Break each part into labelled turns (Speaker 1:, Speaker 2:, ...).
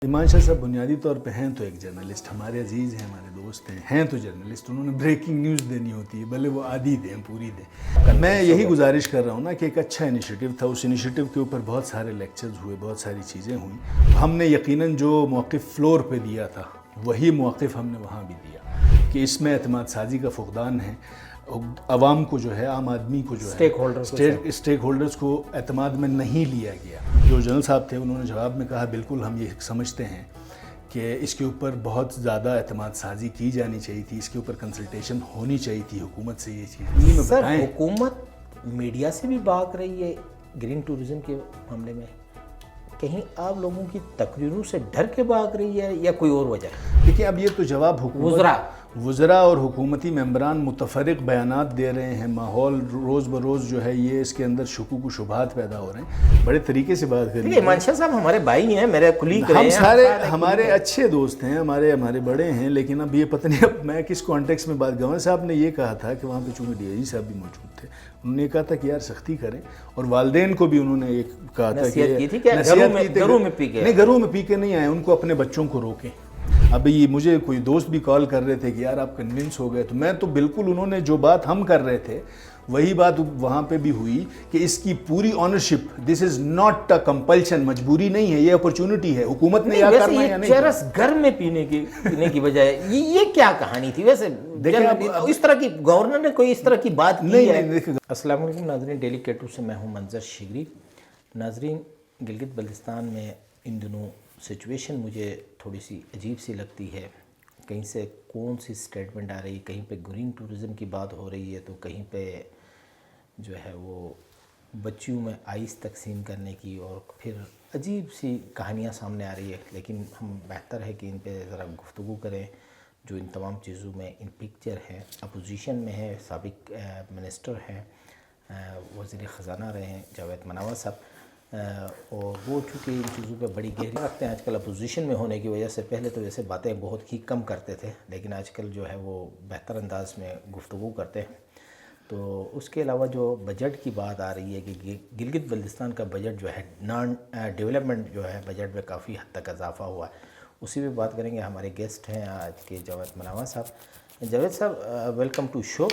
Speaker 1: ایمان شاہ صاحب بنیادی طور پہ ہیں تو ایک جرنلسٹ، ہمارے عزیز ہیں، ہمارے دوست ہیں تو جرنلسٹ. انہوں نے بریکنگ نیوز دینی ہوتی ہے، بھلے وہ آدھی دیں پوری دیں. میں یہی گزارش کر رہا ہوں نا کہ ایک اچھا انیشیٹو تھا، اس انیشیٹو کے اوپر بہت سارے لیکچرز ہوئے، بہت ساری چیزیں ہوئیں. ہم نے یقیناً جو موقف فلور پہ دیا تھا وہی موقف ہم نے وہاں بھی دیا کہ اس میں اعتماد سازی کا فقدان ہے. عوام کو جو ہے، عام آدمی کو جو ہے، اسٹیک ہولڈرز کو اعتماد میں نہیں لیا گیا. جو جنرل صاحب تھے انہوں نے جواب میں کہا بالکل ہم یہ سمجھتے ہیں کہ اس کے اوپر بہت زیادہ اعتماد سازی کی جانی چاہیے تھی، اس کے اوپر کنسلٹیشن ہونی چاہیے تھی حکومت سے. یہ چیز
Speaker 2: سر حکومت میڈیا سے بھی بھاگ رہی ہے گرین ٹورزم کے معاملے میں، کہیں آپ لوگوں کی تقریروں سے ڈر کے بھاگ رہی ہے یا کوئی اور وجہ ہے؟
Speaker 1: دیکھیں اب یہ تو جواب وزراء اور حکومتی ممبران متفرق بیانات دے رہے ہیں. ماحول روز بروز جو ہے یہ اس کے اندر شکوک و شبہات پیدا ہو رہے ہیں. بڑے طریقے سے بات کر رہے ہیں.
Speaker 2: منشا صاحب ہمارے بھائی ہیں، میرے کلیگ رہے ہیں،
Speaker 1: ہم سارے ہمارے اچھے دوست ہیں، ہمارے بڑے ہیں. لیکن اب یہ پتہ نہیں اب میں کس کانٹیکس میں بات. گورنر صاحب نے یہ کہا تھا کہ وہاں پہ چونکہ ڈی آئی جی صاحب بھی موجود تھے، انہوں نے کہا تھا کہ یار سختی کریں، اور والدین کو بھی انہوں نے ایک کہا تھا کہ
Speaker 2: گھروں
Speaker 1: میں پی کے نہیں آئے، ان کو اپنے بچوں کو روکیں. اب یہ مجھے کوئی دوست بھی کال کر رہے تھے کہ یار آپ کنونس ہو گئے، تو میں تو بالکل انہوں نے جو بات ہم کر رہے تھے وہی بات وہاں پہ بھی ہوئی کہ اس کی پوری ownership, this is not a compulsion, مجبوری نہیں ہے، یہ اپرچونٹی ہے. حکومت نے یہ کرنا یا نہیں.
Speaker 2: چرس گھر میں پینے کی بجائے یہ کیا کہانی تھی ویسے؟ اس طرح کی گورنر نے کوئی اس طرح کی بات کی ہے؟ السلام علیکم ناظرین، ڈیلی کیٹو سے میں ہوں منظر شگری. ناظرین، گلگت بلتستان میں ان دنوں سچویشن مجھے تھوڑی سی عجیب سی لگتی ہے. کہیں سے کون سی سٹیٹمنٹ آ رہی ہے، کہیں پہ گرین ٹورزم کی بات ہو رہی ہے تو کہیں پہ جو ہے وہ بچیوں میں آئس تقسیم کرنے کی، اور پھر عجیب سی کہانیاں سامنے آ رہی ہے. لیکن ہم بہتر ہے کہ ان پہ ذرا گفتگو کریں. جو ان تمام چیزوں میں ان پکچر ہے، اپوزیشن میں ہے، سابق منسٹر ہیں، وزیر خزانہ رہے ہیں جاوید مناوا صاحب، اور وہ چونکہ ان چیزوں پہ بڑی گہری رکھتے ہیں. آج کل اپوزیشن میں ہونے کی وجہ سے پہلے تو ویسے باتیں بہت ہی کم کرتے تھے، لیکن آج کل جو ہے وہ بہتر انداز میں گفتگو کرتے ہیں. تو اس کے علاوہ جو بجٹ کی بات آ رہی ہے کہ گلگت بلتستان کا بجٹ جو ہے نان ڈیولپمنٹ جو ہے بجٹ میں کافی حد تک اضافہ ہوا ہے، اسی پہ بات کریں گے. ہمارے گیسٹ ہیں آج کے جاوید مناوا صاحب. جاوید صاحب ویلکم ٹو شو.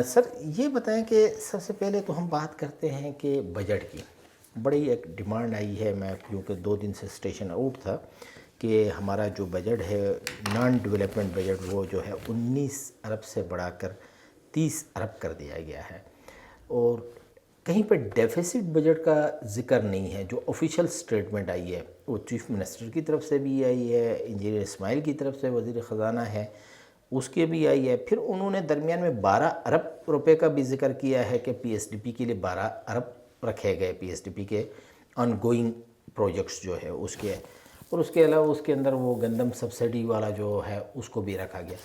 Speaker 2: سر یہ بتائیں کہ سب سے پہلے تو ہم بات کرتے ہیں کہ بجٹ کی. بڑی ایک ڈیمانڈ آئی ہے، میں کیونکہ 2 دن سے اسٹیشن آؤٹ تھا، کہ ہمارا جو بجٹ ہے نان ڈیولپمنٹ بجٹ وہ جو ہے 19 ارب سے بڑھا کر 30 ارب کر دیا گیا ہے، اور کہیں پہ ڈیفیسٹ بجٹ کا ذکر نہیں ہے. جو آفیشیل سٹیٹمنٹ آئی ہے وہ چیف منسٹر کی طرف سے بھی آئی ہے، انجینئر اسماعیل کی طرف سے وزیر خزانہ ہے اس کے بھی آئی ہے. پھر انہوں نے درمیان میں 12 ارب روپے کا بھی ذکر کیا ہے کہ پی ایس ڈی پی کے لیے 12 ارب رکھے گئے، پی ایس ڈی پی کے آن گوئنگ پروجیکٹس جو ہے اس کے. اور اس کے علاوہ اس کے اندر وہ گندم سبسڈی والا جو ہے اس کو بھی رکھا گیا.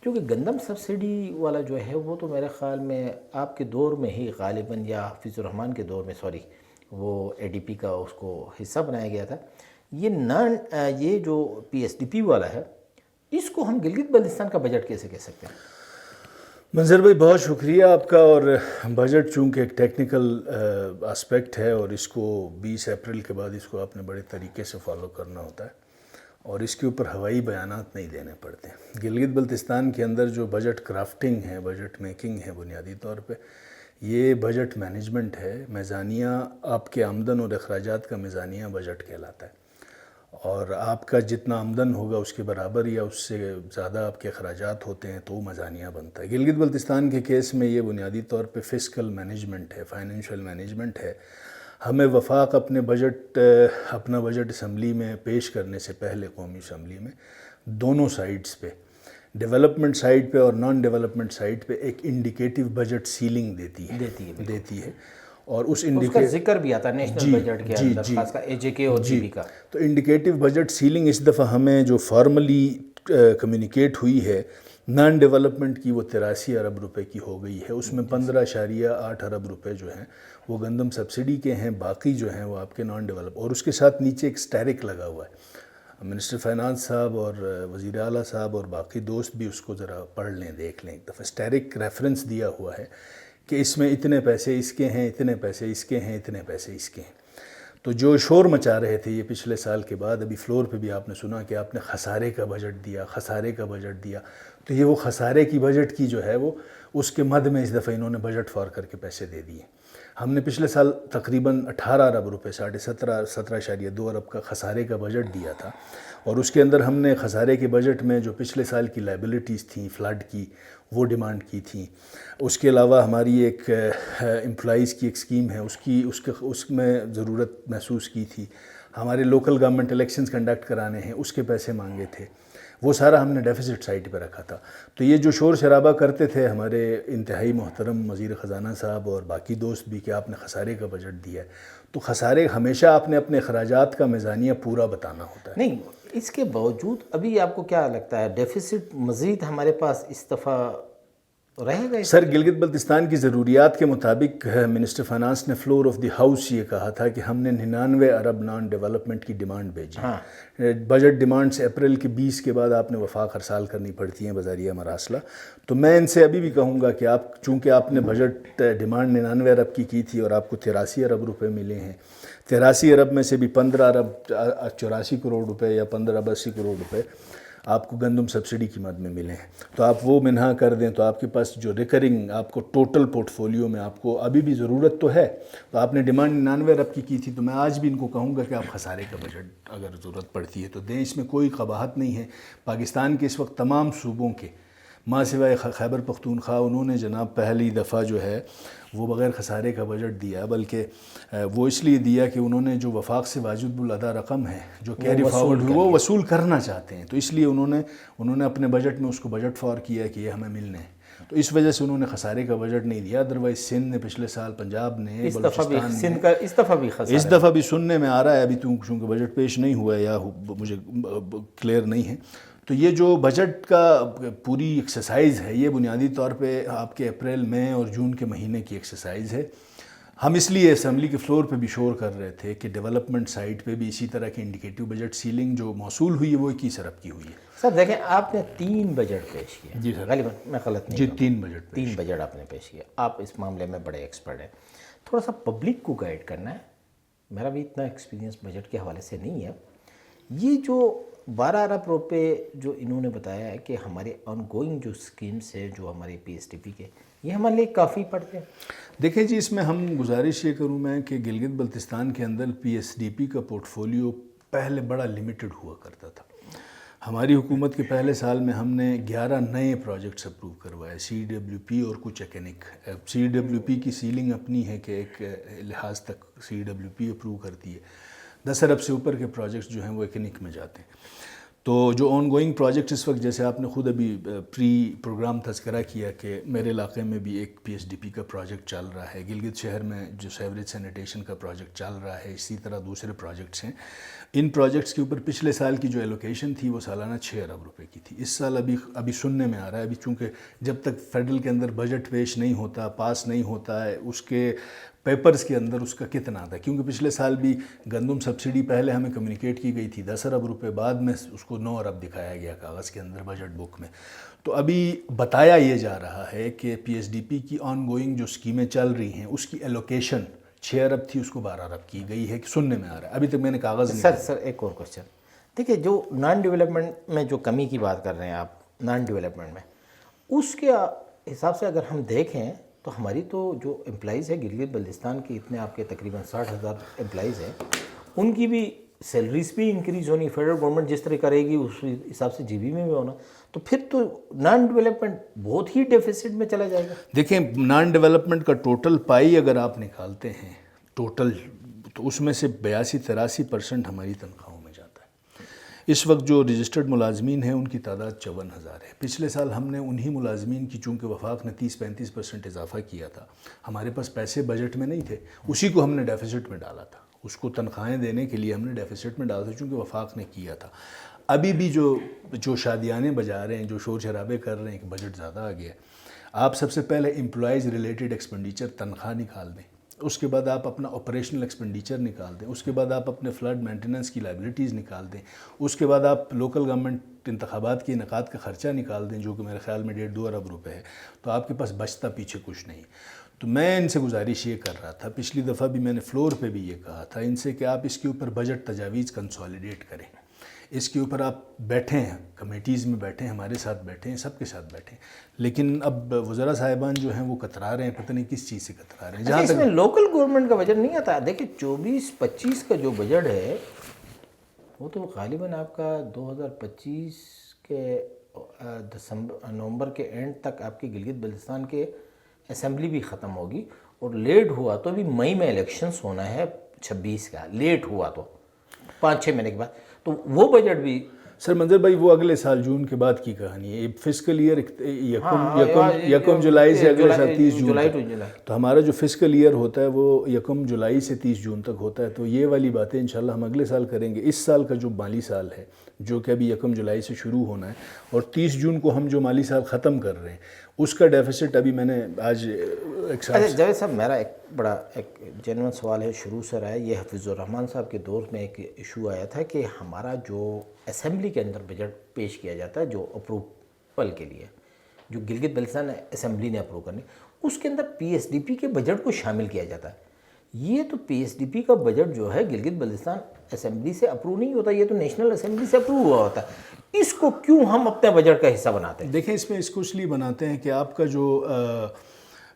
Speaker 2: کیونکہ گندم سبسڈی والا جو ہے وہ تو میرے خیال میں آپ کے دور میں ہی غالباً، یا حفیظ الرحمان کے دور میں وہ اے ڈی پی کا اس کو حصہ بنایا گیا تھا. یہ جو پی ایس ڈی پی والا ہے اس کو ہم گلگت بلتستان کا بجٹ کیسے کہہ سکتے ہیں؟
Speaker 1: منظر بھائی بہت شکریہ آپ کا. اور بجٹ چونکہ ایک ٹیکنیکل اسپیکٹ ہے، اور اس کو 20 اپریل کے بعد اس کو آپ نے بڑے طریقے سے فالو کرنا ہوتا ہے، اور اس کے اوپر ہوائی بیانات نہیں دینے پڑتے. گلگت بلتستان کے اندر جو بجٹ کرافٹنگ ہے، بجٹ میکنگ ہے، بنیادی طور پہ یہ بجٹ مینجمنٹ ہے. میزانیہ آپ کے آمدن اور اخراجات کا میزانیہ بجٹ کہلاتا ہے، اور آپ کا جتنا آمدن ہوگا اس کے برابر یا اس سے زیادہ آپ کے اخراجات ہوتے ہیں تو میزانیہ بنتا ہے. گلگت بلتستان کے کیس میں یہ بنیادی طور پہ فسکل مینجمنٹ ہے، فائنینشیل مینجمنٹ ہے. ہمیں وفاق اپنا بجٹ اسمبلی میں پیش کرنے سے پہلے قومی اسمبلی میں دونوں سائڈز پہ، ڈیولپمنٹ سائڈ پہ اور نان ڈیولپمنٹ سائڈ پہ ایک انڈیکیٹو بجٹ سیلنگ دیتی ہے. اور اس
Speaker 2: کا ذکر بھی آتا ہے نیشنل بجٹ کے اندر، خاص کر اے جے کے اور جی بی کا.
Speaker 1: تو انڈیکیٹو بجٹ سیلنگ اس دفعہ ہمیں جو فارملی کمیونیکیٹ ہوئی ہے نان ڈیولپمنٹ کی، وہ 83 ارب روپے کی ہو گئی ہے. اس میں 15.8 ارب روپے جو ہیں وہ گندم سبسڈی کے ہیں، باقی جو ہیں وہ آپ کے نان ڈیولپ. اور اس کے ساتھ نیچے ایک اسٹیرک لگا ہوا ہے. منسٹر فائنانس صاحب اور وزیر اعلیٰ صاحب اور باقی دوست بھی اس کو ذرا پڑھ لیں، دیکھ لیں. ایک دفعہ اسٹیرک ریفرنس دیا ہوا ہے کہ اس میں اتنے پیسے اس کے ہیں، اتنے پیسے اس کے ہیں، اتنے پیسے اس کے ہیں. تو جو شور مچا رہے تھے یہ پچھلے سال کے بعد ابھی فلور پہ بھی آپ نے سنا کہ آپ نے خسارے کا بجٹ دیا، تو یہ وہ خسارے کی بجٹ کی جو ہے وہ اس کے مد میں اس دفعہ انہوں نے بجٹ فار کر کے پیسے دے دیے۔ ہم نے پچھلے سال تقریباً 18 ارب روپے 17.2 ارب کا خسارے کا بجٹ دیا تھا، اور اس کے اندر ہم نے خسارے کے بجٹ میں جو پچھلے سال کی لائبلٹیز تھیں فلڈ کی وہ ڈیمانڈ کی تھیں۔ اس کے علاوہ ہماری ایک امپلائیز کی ایک اسکیم ہے اس میں ضرورت محسوس کی تھی، ہمارے لوکل گورنمنٹ الیکشنز کنڈکٹ کرانے ہیں اس کے پیسے مانگے تھے، وہ سارا ہم نے ڈیفیسٹ سائٹ پہ رکھا تھا۔ تو یہ جو شور شرابہ کرتے تھے ہمارے انتہائی محترم وزیر خزانہ صاحب اور باقی دوست بھی کہ آپ نے خسارے کا بجٹ دیا ہے، تو خسارے ہمیشہ آپ نے اپنے اخراجات کا میزانیہ پورا بتانا ہوتا ہے۔
Speaker 2: نہیں، اس کے باوجود ابھی آپ کو کیا لگتا ہے ڈیفیسٹ مزید ہمارے پاس اس دفعہ رہے گا؟
Speaker 1: سر، گلگت بلتستان کی ضروریات کے مطابق منسٹر فائنانس نے فلور آف دی ہاؤس یہ کہا تھا کہ ہم نے 99 ارب نان ڈیولپمنٹ کی ڈیمانڈ بھیجی۔ بجٹ ڈیمانڈز اپریل کے 20 کے بعد آپ نے وفاق ارسال کرنی پڑتی ہیں بذریعہ مراسلہ، تو میں ان سے ابھی بھی کہوں گا کہ چونکہ آپ نے بجٹ ڈیمانڈ 99 ارب کی تھی اور آپ کو 83 ارب روپے ملے ہیں، 83 ارب میں سے بھی 15 ارب 84 کروڑ روپے یا 15 ارب 80 کروڑ روپے آپ کو گندم سبسڈی کی مد میں ملے ہیں، تو آپ وہ منہا کر دیں تو آپ کے پاس جو ریکرنگ آپ کو ٹوٹل پورٹ فولیو میں آپ کو ابھی بھی ضرورت تو ہے۔ تو آپ نے ڈیمانڈ 99 ارب کی تھی، تو میں آج بھی ان کو کہوں گا کہ آپ خسارے کا بجٹ اگر ضرورت پڑتی ہے تو دیں، اس میں کوئی قباحت نہیں ہے۔ پاکستان کے اس وقت تمام صوبوں کے ماں سوائے خیبر پختونخوا انہوں نے جناب پہلی دفعہ جو ہے وہ بغیر خسارے کا بجٹ دیا، بلکہ وہ اس لیے دیا کہ انہوں نے جو وفاق سے واجب الادا رقم ہے جو کیری فارورڈ ہوئی وہ وصول کرنا چاہتے ہیں، تو اس لیے انہوں نے اپنے بجٹ میں اس کو بجٹ فار کیا کہ یہ ہمیں ملنے ہیں، تو اس وجہ سے انہوں نے خسارے کا بجٹ نہیں دیا۔ ادروائز سندھ نے پچھلے سال، پنجاب نے، بلوچستان نے، اس دفعہ بھی سننے میں آ رہا ہے، ابھی چونکہ بجٹ پیش نہیں ہوا ہے یا مجھے کلیئر نہیں ہے، تو یہ جو بجٹ کا پوری ایکسرسائز ہے یہ بنیادی طور پہ آپ کے اپریل مئی اور جون کے مہینے کی ایکسرسائز ہے۔ ہم اس لیے اسمبلی کے فلور پہ بھی شور کر رہے تھے کہ ڈیولپمنٹ سائٹ پہ بھی اسی طرح کی انڈیکیٹو بجٹ سیلنگ جو موصول ہوئی ہے وہ 21 ارب کی ہوئی ہے۔
Speaker 2: سر دیکھیں، آپ نے 3 بجٹ پیش کیے۔
Speaker 1: جی سر،
Speaker 2: غالباً میں غلط نہیں،
Speaker 1: جی 3
Speaker 2: بجٹ آپ نے پیش کیا۔ آپ اس معاملے میں بڑے ایکسپرٹ ہیں، تھوڑا سا پبلک کو گائیڈ کرنا ہے۔ میرا بھی اتنا ایکسپیرینس بجٹ کے حوالے سے نہیں ہے۔ یہ جو 12 ارب روپے جو انہوں نے بتایا ہے کہ ہمارے آن گوئنگ جو اسکیمس ہے جو ہمارے پی ایس ڈی پی کے، یہ ہمارے لیے کافی پڑتے ہیں؟
Speaker 1: دیکھیں جی، اس میں ہم گزارش یہ کروں میں کہ گلگت بلتستان کے اندر پی ایس ڈی پی کا پورٹ فولیو پہلے بڑا لیمیٹڈ ہوا کرتا تھا۔ ہماری حکومت کے پہلے سال میں ہم نے 11 نئے پروجیکٹس اپروو کروائے، سی ڈبلیو پی اور کچھ ایکنک۔ سی ڈبلیو پی کی سیلنگ اپنی ہے کہ ایک لحاظ تک سی ڈبلیو پی اپروو کرتی ہے، 10 ارب سے اوپر کے پروجیکٹس جو ہیں وہ ایکنک میں جاتے ہیں۔ تو جو آن گوئنگ پروجیکٹ اس وقت، جیسے آپ نے خود ابھی پری پروگرام تذکرہ کیا کہ میرے علاقے میں بھی ایک پی ایس ڈی پی کا پروجیکٹ چل رہا ہے، گلگت شہر میں جو سیوریج سینیٹیشن کا پروجیکٹ چل رہا ہے، اسی طرح دوسرے پروجیکٹس ہیں۔ ان پروجیکٹس کے اوپر پچھلے سال کی جو ایلوکیشن تھی وہ سالانہ 6 ارب روپے کی تھی۔ اس سال ابھی سننے میں آ رہا ہے، ابھی چونکہ جب تک فیڈرل کے اندر بجٹ پیش نہیں ہوتا، پاس نہیں ہوتا ہے، اس کے پیپرز کے اندر اس کا کتنا تھا، کیونکہ پچھلے سال بھی گندم سبسڈی پہلے ہمیں کمیونیکیٹ کی گئی تھی 10 ارب روپے، بعد میں اس کو 9 ارب دکھایا گیا کاغذ کے اندر بجٹ بک میں۔ تو ابھی بتایا یہ جا رہا ہے کہ پی ایس ڈی پی کی آن گوئنگ جو اسکیمیں چل رہی ہیں اس کی ایلوکیشن 6 ارب تھی، اس کو 12 ارب کی گئی ہے، کہ سننے میں آ رہا ہے، ابھی تک میں نے کاغذ نہیں۔
Speaker 2: سر ایک اور کوشچن، دیکھیے جو نان ڈیولپمنٹ میں جو کمی کی بات کر رہے ہیں آپ، نان ڈیولپمنٹ میں اس کے حساب سے اگر ہم دیکھیں تو ہماری تو جو امپلائیز ہے گلگت بلتستان کی، اتنے آپ کے تقریباً 60,000 امپلائیز ہیں، ان کی بھی سیلریز بھی انکریز ہونی، فیڈرل گورنمنٹ جس طرح کرے گی اس حساب سے جی بی میں بھی ہونا، تو پھر تو نان ڈیولپمنٹ بہت ہی ڈیفیسٹ میں چلا جائے گا۔
Speaker 1: دیکھیں، نان ڈیولپمنٹ کا ٹوٹل پائی اگر آپ نکالتے ہیں ٹوٹل، تو اس میں سے 82-83% ہماری تنخواہوں میں جاتا ہے۔ اس وقت جو رجسٹرڈ ملازمین ہیں ان کی تعداد 54,000 ہے۔ پچھلے سال ہم نے انہی ملازمین کی، چونکہ وفاق نے 30-35% اضافہ کیا تھا، ہمارے پاس پیسے بجٹ میں نہیں تھے، اسی کو ہم نے ڈیفیسٹ میں ڈالا تھا، اس کو تنخواہیں دینے کے لیے ہم نے ڈیفیسٹ میں ڈالا تھا، چونکہ وفاق نے کیا تھا۔ ابھی بھی جو شادیانے بجا رہے ہیں، جو شور شرابے کر رہے ہیں کہ بجٹ زیادہ آ گیا، آپ سب سے پہلے امپلائیز ریلیٹڈ ایکسپینڈیچر تنخواہ نکال دیں، اس کے بعد آپ اپنا آپریشنل ایکسپینڈیچر نکال دیں، اس کے بعد آپ اپنے فلڈ مینٹیننس کی لائبلٹیز نکال دیں، اس کے بعد آپ لوکل گورنمنٹ انتخابات کے انعقاد کا خرچہ نکال دیں جو کہ میرے خیال میں 1.5-2 ارب روپے ہے، تو آپ کے پاس بچتا پیچھے کچھ نہیں۔ تو تو میں ان سے گزارش یہ کر رہا تھا، پچھلی دفعہ بھی میں نے فلور پہ بھی یہ کہا تھا ان سے کہ آپ اس کے اوپر بجٹ تجاویز کنسالیڈیٹ کریں، اس کے اوپر آپ بیٹھیں ہیں، کمیٹیز میں بیٹھیں، ہمارے ساتھ بیٹھیں، سب کے ساتھ بیٹھیں. لیکن اب وزراء صاحبان جو ہیں وہ کترا رہے ہیں، پتہ نہیں کس چیز سے کترا رہے ہیں.
Speaker 2: جہاں اس میں لوکل گورنمنٹ کا بجٹ نہیں آتا. دیکھیں 24-25 کا جو بجٹ ہے وہ تو غالباً آپ کا 2025 کے نومبر کے اینڈ تک آپ کی گلگت بلتستان کے اسمبلی بھی ختم ہوگی، اور لیٹ ہوا تو بھی مئی میں الیکشنز ہونا ہے 26 کا، لیٹ ہوا تو 5-6 مہینے کے بعد، تو وہ بجٹ بھی.
Speaker 1: سر منظر بھائی وہ اگلے سال جون کے بعد کی کہانی ہے. فسکل ایئر یکم جولائی سے اگلے سال 30 جون تک، تو ہمارا جو فسکل ایئر ہوتا ہے وہ 1 جولائی سے 30 جون تک ہوتا ہے. تو یہ والی باتیں انشاءاللہ ہم اگلے سال کریں گے. اس سال کا جو مالی سال ہے جو کہ ابھی 1 جولائی سے شروع ہونا ہے، اور 30 جون کو ہم جو مالی سال ختم کر رہے ہیں، اس کا ڈیفیسٹ ابھی میں نے آج ایک سال.
Speaker 2: جاوید صاحب میرا ایک جینوئن سوال ہے، شروع سے رہا ہے. یہ حفیظ الرحمان صاحب کے دور میں ایک ایشو آیا تھا کہ ہمارا جو اسمبلی کے اندر بجٹ پیش کیا جاتا ہے جو اپروول کے لیے، جو گلگت بلتستان اسمبلی نے اپروو کرنی، اس کے اندر پی ایس ڈی پی کے بجٹ کو شامل کیا جاتا ہے. یہ تو پی ایس ڈی پی کا بجٹ جو ہے گلگت بلتستان اسمبلی سے اپروو نہیں ہوتا، یہ تو نیشنل اسمبلی سے اپروو ہوا ہوتا ہے. اس کو کیوں ہم اپنے بجٹ کا حصہ بناتے ہیں؟
Speaker 1: دیکھیں اس میں اس کو اس لیے بناتے ہیں کہ آپ کا جو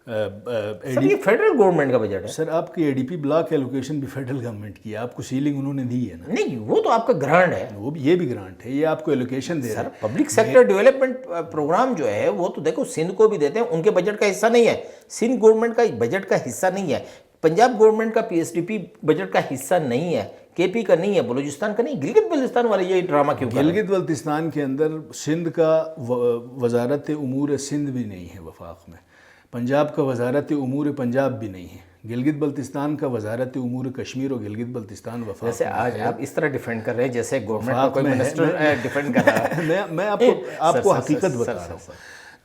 Speaker 2: سر یہ فیڈرل گورنمنٹ کا بجٹ ہے.
Speaker 1: سر آپ کی اے ڈی پی بلاک ایلوکیشن بھی فیڈرل گورنمنٹ کی ہے، آپ کو سیلنگ انہوں نے دی ہے نا.
Speaker 2: نہیں وہ تو آپ کا گرانٹ ہے،
Speaker 1: وہ بھی یہ بھی گرانٹ ہے، یہ آپ کو ایلوکیشن دے رہا ہے.
Speaker 2: پبلک سیکٹر ڈیولپمنٹ پروگرام جو ہے وہ تو دیکھو سندھ کو بھی دیتے ہیں، ان کے بجٹ کا حصہ نہیں ہے، سندھ گورنمنٹ کا بجٹ کا حصہ نہیں ہے، پنجاب گورنمنٹ کا P S D P budget کا حصہ نہیں ہے، کے پی کا نہیں ہے، بلوچستان کا نہیں. گلگت بلتستان والے یہ ڈرامہ کیوں کر رہے ہیں؟
Speaker 1: گلگت بلتستان کے اندر سندھ کا وزارت امور سندھ بھی نہیں ہے وفاق میں، پنجاب کا وزارت امور پنجاب بھی نہیں ہے، گلگت بلتستان کا وزارت امور کشمیر اور گلگت بلتستان وفاق
Speaker 2: جیسے آج آپ اس طرح ڈیفینڈ کر رہے ہیں جیسے گورنمنٹ کا کوئی منسٹر ڈیفینڈ کر رہا ہے.
Speaker 1: میں آپ کو حقیقت بتا رہا ہوں.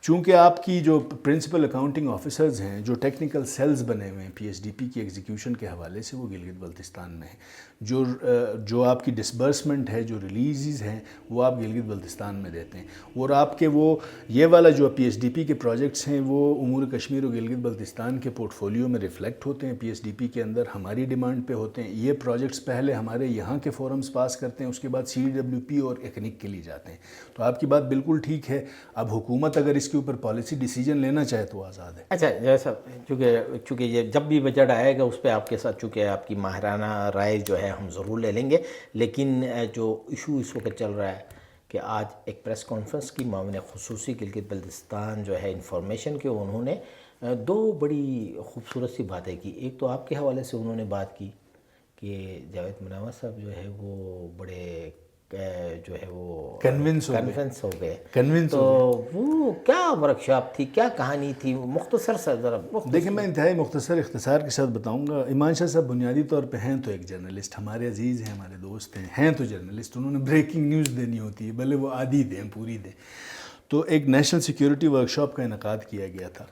Speaker 1: چونکہ آپ کی جو پرنسپل اکاؤنٹنگ آفیسرز ہیں، جو ٹیکنیکل سیلز بنے ہوئے ہیں پی ایس ڈی پی کی ایگزیکیوشن کے حوالے سے، وہ گلگت بلتستان میں ہیں. جو آپ کی ڈسبرسمنٹ ہے، جو ریلیزز ہیں، وہ آپ گلگت بلتستان میں دیتے ہیں. اور آپ کے وہ یہ والا جو پی ایس ڈی پی کے پروجیکٹس ہیں وہ امور کشمیر اور گلگت بلتستان کے پورٹ فولیو میں ریفلیکٹ ہوتے ہیں، پی ایس ڈی پی کے اندر ہماری ڈیمانڈ پہ ہوتے ہیں. یہ پروجیکٹس پہلے ہمارے یہاں کے فورمز پاس کرتے ہیں، اس کے بعد سی ڈبلیو پی اور ایکنک کے لیے جاتے ہیں. تو آپ کی بات بالکل ٹھیک ہے. اب حکومت اگر اس کے اوپر پالیسی ڈیسیجن لینا چاہے تو آزاد ہے.
Speaker 2: اچھا جیسا چونکہ یہ جب بھی بجٹ آئے گا اس پہ آپ کے ساتھ چونکہ آپ کی ماہرانہ رائے جو ہے ہم ضرور لے لیں گے. لیکن جو ایشو اس وقت چل رہا ہے کہ آج ایک پریس کانفرنس کی معاون خصوصی گلگت بلتستان جو ہے انفارمیشن کے، انہوں نے 2 بڑی خوبصورت سی باتیں کی. ایک تو آپ کے حوالے سے انہوں نے بات کی کہ جاوید مناور صاحب جو ہے وہ بڑے جو ہے وہ کنونس ہو گئے. تو وہ کیا ورکشاپ تھی، کیا کہانی تھی، مختصر سا ذرا.
Speaker 1: دیکھیں میں انتہائی اختصار کے ساتھ بتاؤں گا. ایمان شاہ صاحب بنیادی طور پہ ہیں تو ایک جرنلسٹ، ہمارے عزیز ہیں، ہمارے دوست ہیں تو جرنلسٹ. انہوں نے بریکنگ نیوز دینی ہوتی ہے، بھلے وہ آدھی دیں پوری دیں. تو ایک نیشنل سیکیورٹی ورکشاپ کا انعقاد کیا گیا تھا.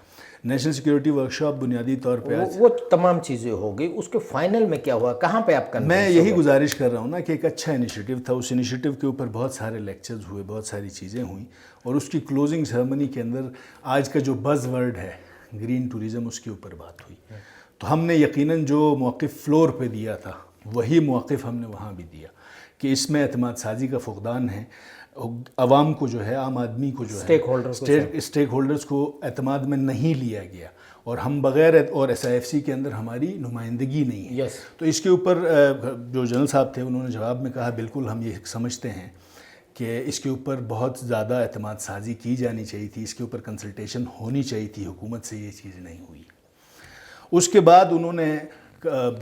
Speaker 1: نیشنل سیکیورٹی ورکشاپ بنیادی طور پہ
Speaker 2: وہ تمام چیزیں ہو گئی. اس کے فائنل میں کیا ہوا، کہاں پہ آپ
Speaker 1: میں یہی گزارش کر رہا ہوں نا کہ ایک اچھا انیشیٹو تھا. اس انیشیٹو کے اوپر بہت سارے لیکچرز ہوئے، بہت ساری چیزیں ہوئیں، اور اس کی کلوزنگ سیرمنی کے اندر آج کا جو بز ورڈ ہے گرین ٹوریزم، اس کے اوپر بات ہوئی. تو ہم نے یقیناً جو موقف فلور پہ دیا تھا وہی موقف ہم نے وہاں بھی دیا کہ اس میں اعتماد سازی کا فقدان ہے. عوام کو جو ہے، عام آدمی کو جو ہے، اسٹیک ہولڈرز کو اعتماد میں نہیں لیا گیا، اور ہم بغیر اور ایس آئی ایف سی کے اندر ہماری نمائندگی نہیں ہے. تو اس کے اوپر جو جنرل صاحب تھے انہوں نے جواب میں کہا بالکل ہم یہ سمجھتے ہیں کہ اس کے اوپر بہت زیادہ اعتماد سازی کی جانی چاہیے تھی، اس کے اوپر کنسلٹیشن ہونی چاہیے تھی، حکومت سے یہ چیز نہیں ہوئی. اس کے بعد انہوں نے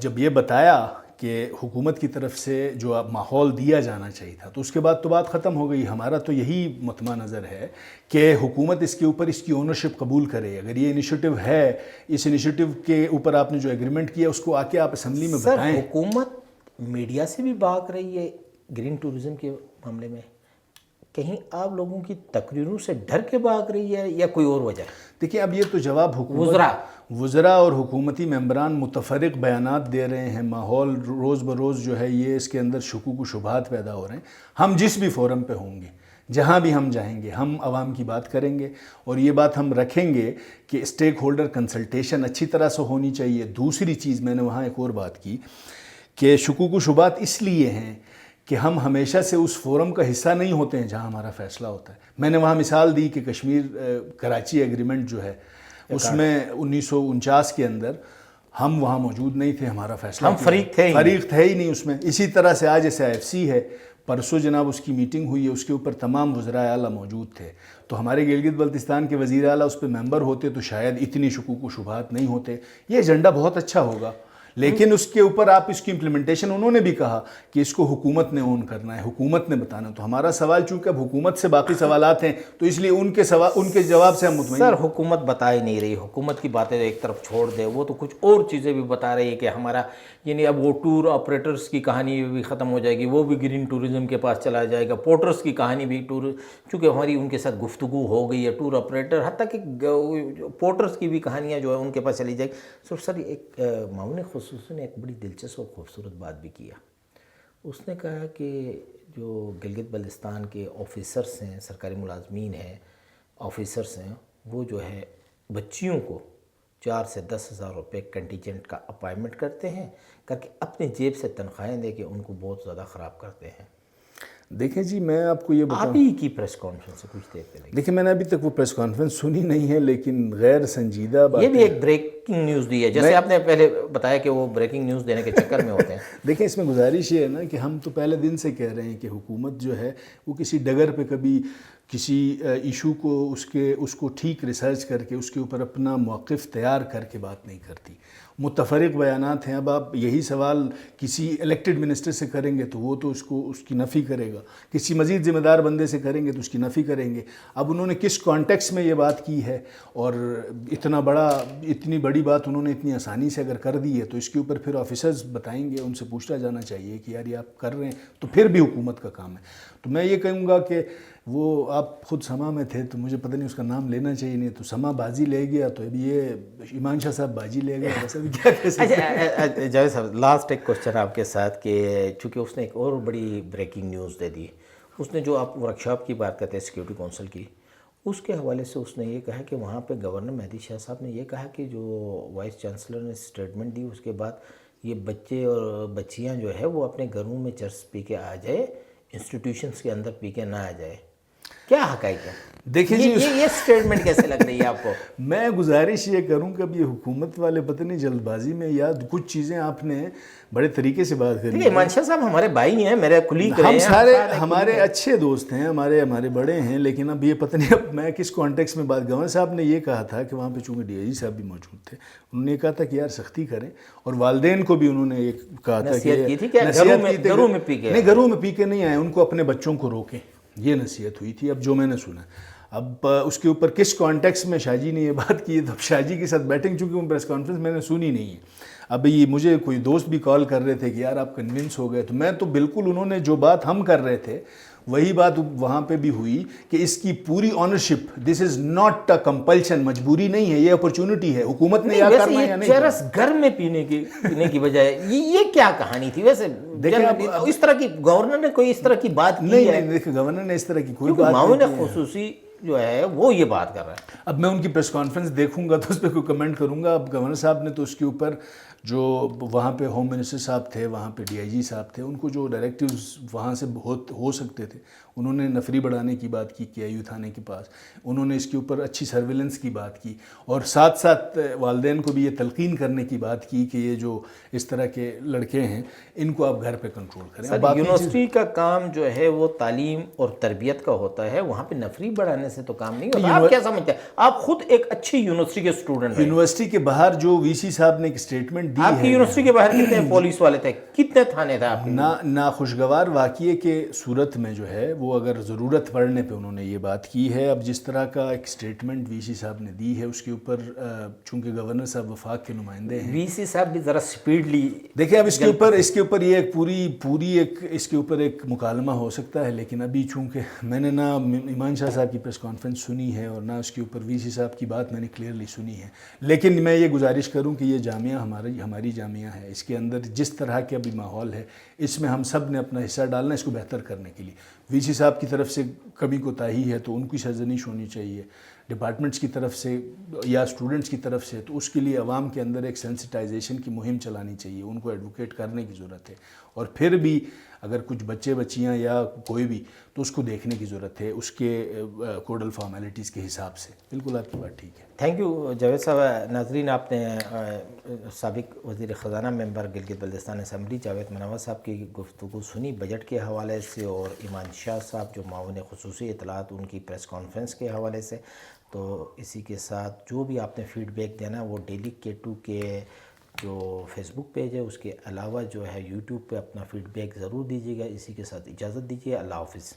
Speaker 1: جب یہ بتایا کہ حکومت کی طرف سے جو ماحول دیا جانا چاہیے تھا، تو اس کے بعد تو بات ختم ہو گئی. ہمارا تو یہی مطمع نظر ہے کہ حکومت اس کے اوپر اس کی اونرشپ قبول کرے. اگر یہ انیشیٹو ہے، اس انیشیٹو کے اوپر آپ نے جو ایگریمنٹ کیا اس کو آ کے آپ اسمبلی میں بتائیں.
Speaker 2: حکومت میڈیا سے بھی بھاگ رہی ہے گرین ٹورزم کے معاملے میں، کہیں آپ لوگوں کی تقریروں سے ڈر کے بھاگ رہی ہے یا کوئی اور وجہ؟
Speaker 1: دیکھیں اب یہ تو جواب وزراء اور حکومتی ممبران متفرق بیانات دے رہے ہیں. ماحول روز بروز جو ہے یہ اس کے اندر شکوک و شبہات پیدا ہو رہے ہیں. ہم جس بھی فورم پہ ہوں گے، جہاں بھی ہم جائیں گے ہم عوام کی بات کریں گے، اور یہ بات ہم رکھیں گے کہ اسٹیک ہولڈر کنسلٹیشن اچھی طرح سے ہونی چاہیے۔ دوسری چیز میں نے وہاں ایک اور بات کی کہ شکوک و شبہات اس لیے ہیں کہ ہم ہمیشہ سے اس فورم کا حصہ نہیں ہوتے ہیں جہاں ہمارا فیصلہ ہوتا ہے۔ میں نے وہاں مثال دی کہ کشمیر کراچی ایگریمنٹ جو ہے اس میں 1949 کے اندر ہم وہاں موجود نہیں تھے، ہمارا فیصلہ
Speaker 2: ہم فریق تھے
Speaker 1: ہی نہیں اس میں۔ اسی طرح سے آج ایسے IFC ہے، پرسوں جناب اس کی میٹنگ ہوئی ہے، اس کے اوپر تمام وزراء اعلیٰ موجود تھے، تو ہمارے گلگت بلتستان کے وزیر اعلیٰ اس پہ ممبر ہوتے تو شاید اتنی شکوک و شبہات نہیں ہوتے۔ یہ ایجنڈا بہت اچھا ہوگا، لیکن اس کے اوپر آپ اس کی امپلیمنٹیشن، انہوں نے بھی کہا کہ اس کو حکومت نے اون کرنا ہے، حکومت نے بتانا۔ تو ہمارا سوال چونکہ اب حکومت سے باقی سوالات ہیں تو اس لیے ان کے جواب سے ہم مطمئن
Speaker 2: سر حکومت بتا ہی نہیں رہی، حکومت کی باتیں ایک طرف چھوڑ دے، وہ تو کچھ اور چیزیں بھی بتا رہی ہے کہ ہمارا یعنی اب وہ ٹور آپریٹرز کی کہانی بھی ختم ہو جائے گی، وہ بھی گرین ٹورزم کے پاس چلا جائے گا، پورٹرز کی کہانی بھی چونکہ ہماری ان کے ساتھ گفتگو ہو گئی ہے، ٹور آپریٹر حتیٰ کہ پورٹرز کی بھی کہانیاں جو ہے ان کے پاس چلی جائے گی۔ سر ایک معاون خصوصی نے ایک بڑی دلچسپ اور خوبصورت بات بھی کیا، اس نے کہا کہ جو گلگت بلتستان کے آفیسرس ہیں، سرکاری ملازمین ہیں، آفیسرس ہیں، وہ جو ہے بچیوں کو 4 سے 10 ہزار روپے کنٹیجنٹ کا اپائنٹمنٹ کرتے ہیں، کر کے اپنے جیب سے تنخواہیں دے کے ان کو بہت زیادہ خراب کرتے ہیں۔
Speaker 1: دیکھیں جی، میں آپ کو یہ بتاؤں،
Speaker 2: آپ ہی کی پریس کانفرنس سے کچھ دیر پہلے
Speaker 1: دیکھیں میں نے ابھی تک وہ پریس کانفرنس سنی نہیں ہے، لیکن غیر سنجیدہ بات
Speaker 2: یہ بھی ایک بریکنگ نیوز دی ہے، جیسے آپ نے پہلے بتایا کہ وہ بریکنگ نیوز دینے کے چکر میں ہوتے ہیں۔
Speaker 1: دیکھیں اس میں گزارش یہ ہے نا کہ ہم تو پہلے دن سے کہہ رہے ہیں کہ حکومت جو ہے وہ کسی ڈگر پہ کبھی کسی ایشو کو اس کو ٹھیک ریسرچ کر کے اس کے اوپر اپنا موقف تیار کر کے بات نہیں کرتی، متفرق بیانات ہیں۔ اب آپ یہی سوال کسی الیکٹڈ منسٹر سے کریں گے تو وہ تو اس کی نفی کرے گا، کسی مزید ذمہ دار بندے سے کریں گے تو اس کی نفی کریں گے۔ اب انہوں نے کس کانٹیکس میں یہ بات کی ہے، اور اتنی بڑی بات انہوں نے اتنی آسانی سے اگر کر دی ہے تو اس کے اوپر پھر آفیسرز بتائیں گے، ان سے پوچھا جانا چاہیے کہ یار یہ آپ کر رہے ہیں، تو پھر بھی حکومت کا کام ہے۔ تو میں یہ کہوں گا کہ وہ آپ خود سما میں تھے تو مجھے پتہ نہیں اس کا نام لینا چاہیے، نہیں تو سما بازی لے گیا تو اب یہ ایمان شاہ صاحب بازی لے گئے، ویسے بھی کیا کہہ سکتے ہیں۔
Speaker 2: اچھا جاوید صاحب، لاسٹ ایک کوشچن آپ کے ساتھ کہ چونکہ اس نے ایک اور بڑی بریکنگ نیوز دے دی، اس نے جو آپ ورکشاپ کی بات کرتے ہیں سیکیورٹی کونسل کی، اس کے حوالے سے اس نے یہ کہا کہ وہاں پہ گورنر مہدی شاہ صاحب نے یہ کہا کہ جو وائس چانسلر نے اسٹیٹمنٹ دی اس کے بعد یہ بچے اور بچیاں جو ہے وہ اپنے گھروں میں چرس پی کے آ جائے، انسٹیٹیوشنز کے اندر پی کے نہ آ جائے، کیا حقائق ہے؟
Speaker 1: دیکھیں جی
Speaker 2: یہ اسٹیٹمنٹ کیسے لگ رہی ہے آپ کو؟
Speaker 1: میں گزارش یہ کروں کہ اب یہ حکومت والے پتہ نہیں جلد بازی میں یا کچھ چیزیں آپ نے بڑے طریقے سے بات کری۔
Speaker 2: ایمان شاہ صاحب ہمارے بھائی ہیں، میرے کلیگ رہے
Speaker 1: ہم
Speaker 2: ہیں،
Speaker 1: سارے ہمارے اچھے دوست ہیں، ہمارے بڑے ہیں، لیکن اب یہ پتہ نہیں اب میں کس کانٹیکس میں بات۔ گورنر صاحب نے یہ کہا تھا کہ وہاں پہ چونکہ DIG صاحب بھی موجود تھے، انہوں نے یہ کہا تھا کہ یار سختی کریں، اور والدین کو بھی انہوں نے یہ کہا تھا کہ
Speaker 2: گھروں میں پی کے
Speaker 1: نہیں، گھروں میں پی کے نہیں آئے، ان کو اپنے بچوں کو روکیں، یہ نصیحت ہوئی تھی اب جو میں نے سنا۔ اب اس کے اوپر کس کانٹیکس میں شاہ جی نے یہ بات کی ہے تو اب شاہ جی کے ساتھ بیٹھیں، چونکہ وہ پریس کانفرنس میں نے سنی نہیں ہے۔ اب یہ مجھے کوئی دوست بھی کال کر رہے تھے کہ یار آپ کنونس ہو گئے، تو میں تو بالکل انہوں نے جو بات ہم کر رہے تھے وہی بات وہاں پہ بھی ہوئی کہ اس کی پوری ownership, this is not a compulsion, مجبوری نہیں ہے، یہ اپرچونٹی ہے، حکومت نے یا کرنا یا نہیں۔
Speaker 2: چرس گھر میں پینے کی بجائے یہ کیا کہانی تھی ویسے؟ اس طرح کی گورنر نے کوئی اس طرح کی بات کی ہے؟
Speaker 1: نہیں، دیکھیں گورنر نے اس طرح کی کوئی بات
Speaker 2: معاون خصوصی جو ہے وہ یہ بات کر رہا ہے۔
Speaker 1: اب میں ان کی پریس کانفرنس دیکھوں گا تو اس پہ کوئی کمنٹ کروں گا۔ اب گورنر صاحب نے تو اس کے اوپر جو وہاں پہ ہوم منسٹر صاحب تھے، وہاں پہ DIG صاحب تھے، ان کو جو ڈائریکٹیوز وہاں سے ہو سکتے تھے، انہوں نے نفری بڑھانے کی بات کی KIU تھانے کے پاس، انہوں نے اس کے اوپر اچھی سرویلنس کی بات کی، اور ساتھ ساتھ والدین کو بھی یہ تلقین کرنے کی بات کی کہ یہ جو اس طرح کے لڑکے ہیں ان کو آپ گھر پہ کنٹرول کریں۔
Speaker 2: یونیورسٹی کا کام جو ہے وہ تعلیم اور تربیت کا ہوتا ہے، وہاں پہ نفری بڑھانے سے تو کام نہیں ہوتا۔ آپ کیا سمجھتے ہیں؟ آپ خود ایک اچھی یونیورسٹی کے اسٹوڈنٹ ہیں۔
Speaker 1: یونیورسٹی کے باہر جو VC صاحب نے ایک اسٹیٹمنٹ دی
Speaker 2: آپ کی
Speaker 1: ہے،
Speaker 2: یونیورسٹی کے باہر کتنے پولیس والے تھے، کتنے تھانے تھے آپ کے؟
Speaker 1: ناخوشگوار واقعے کے صورت میں جو ہے وہ اگر ضرورت پڑنے پہ انہوں نے یہ بات کی ہے۔ اب جس طرح کا ایک اسٹیٹمنٹ VC صاحب نے دی ہے اس کے اوپر چونکہ گورنر صاحب وفاق کے نمائندے ہیں،
Speaker 2: VC صاحب بھی ذرا سپیڈلی
Speaker 1: دیکھیں اب اس کے اوپر یہ ایک پوری ایک اس کے اوپر ایک مکالمہ ہو سکتا ہے، لیکن ابھی چونکہ میں نے نہ ایمان شاہ صاحب کی پریس کانفرنس سنی ہے اور نہ اس کے اوپر VC صاحب کی بات میں نے کلیئرلی سنی ہے، لیکن میں یہ گزارش کروں کہ یہ جامعہ ہماری جامعہ ہے، اس کے اندر جس طرح کے ابھی ماحول ہے اس میں ہم سب نے اپنا حصہ ڈالنا ہے اس کو بہتر کرنے کے لیے۔ وی سی صاحب کی طرف سے کمی کوتاہی ہے تو ان کی سرزنش ہونی چاہیے، ڈپارٹمنٹس کی طرف سے یا اسٹوڈنٹس کی طرف سے، تو اس کے لیے عوام کے اندر ایک سینسٹائزیشن کی مہم چلانی چاہیے، ان کو ایڈوکیٹ کرنے کی ضرورت ہے، اور پھر بھی اگر کچھ بچے بچیاں یا کوئی بھی تو اس کو دیکھنے کی ضرورت ہے اس کے کوڈل فارمیلٹیز کے حساب سے. بالکل آپ کی بات ٹھیک ہے.
Speaker 2: تھینک یو جاوید صاحب. ناظرین، آپ نے سابق وزیر خزانہ ممبر گلگت بلتستان اسمبلی جاوید منور صاحب کی گفتگو سنی بجٹ کے حوالے سے، اور ایمان شاہ صاحب جو معاون خصوصی اطلاعات ان کی پریس کانفرنس کے حوالے سے. تو اسی کے ساتھ جو بھی آپ نے فیڈ بیک دینا وہ ڈیلی K2 کے جو فیس بک پیج ہے اس کے علاوہ جو ہے یوٹیوب پہ اپنا فیڈ بیک ضرور دیجیے گا. اسی کے ساتھ اجازت دیجیے. اللہ حافظ.